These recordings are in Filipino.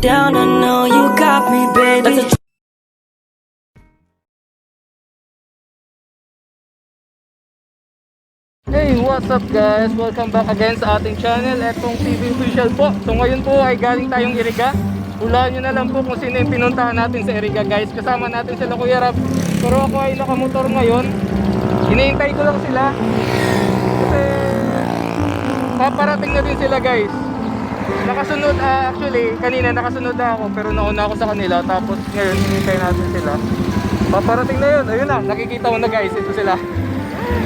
down, I know you got me, baby. Hey, what's up guys? Welcome back again sa ating channel, etong TV Official po. So ngayon po ay galing tayong Iriga. Hulaan nyo na lang po kung sino yung pinuntahan natin sa Iriga guys. Kasama natin sila Kuya Rab. Pero ako ay nakamotor ngayon. Hinihintay ko lang sila kasi paparating na din sila guys. Nakasunod, actually kanina nakasunod na ako, pero nauna ako sa kanila. Tapos ngayon hinihintay natin sila. Paparating na yun, ayun na, nakikita mo na guys, ito sila.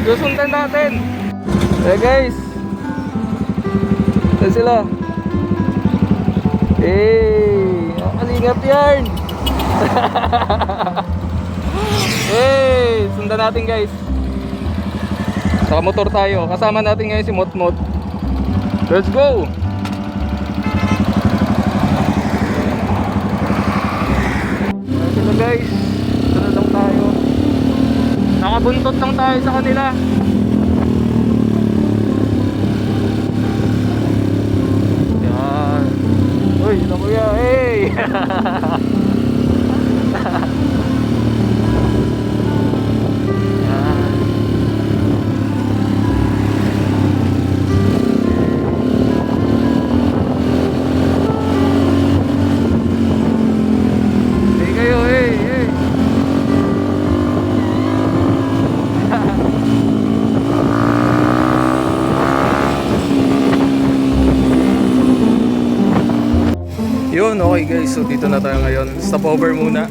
Susundan natin. Hey guys, ito sila. Hey, kalingap yan. Hey, sundan natin guys. Saka motor tayo. Kasama natin ngayon si Motmot. Let's go. Ayan sila guys. Sunod lang tayo. Nakabuntot lang tayo sa kanila. Yan. Uy, sila kuya. Hey. Yan. Hey kayo, hey, hey. Yun, okay guys, so dito na tayo ngayon. Stopover muna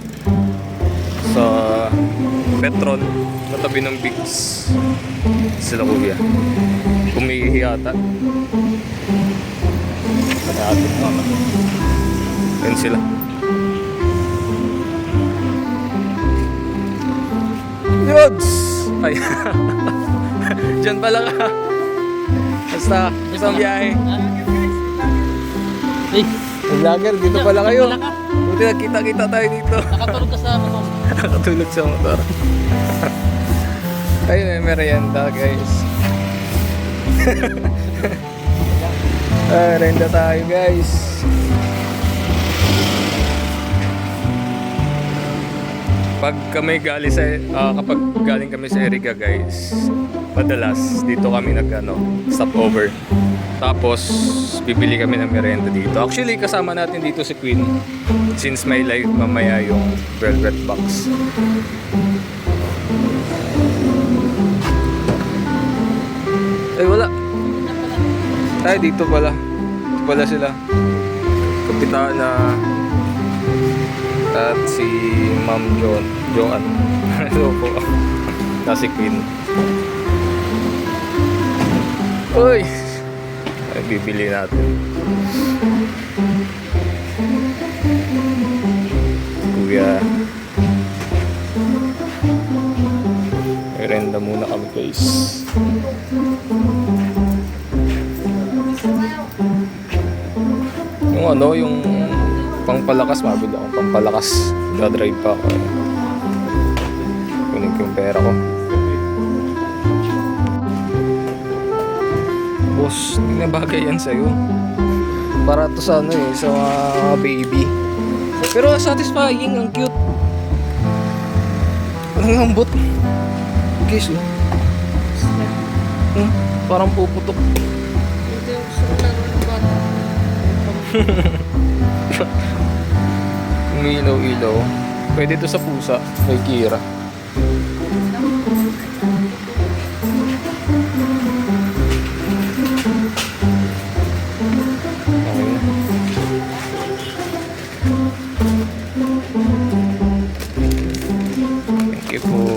sa Petron, katabi ng Bigs. Sila kuya umiihi yata. Yan sila. Yods! Ay Diyan pala ka. Basta ang biyahe. Hey, Vlogger, dito pala kayo. pala ka. Buti nagkita-kita tayo dito. Nakatulog ka sa motor. Nakatulog sa motor. Ayun, may merienda guys. Merienda tayo guys. Kapag galing kami sa Iriga guys, madalas dito kami stopover. Tapos bibili kami ng merienda dito. Actually kasama natin dito si Queen since may live mamaya yung velvet box. Ay wala. Ay dito pala. Dito pala sila. Kapitana at si Ma'am Joan. Hello po. Na si Queen. Uy! Ay, bibili natin. Kuya. Merenda muna kami guys. Yung pangpalakas, mabili akong pangpalakas. Dadrive pa ako. Kunin ko yung pera ko. Boss, hindi na bagay yan sa'yo. Para to sa sa mga baby. Pero satisfying, ang cute. Ang lambot. Guys, parang puputok. Umiilaw-ilaw. Pwede to sa pusa. Kay Kira. Thank you po.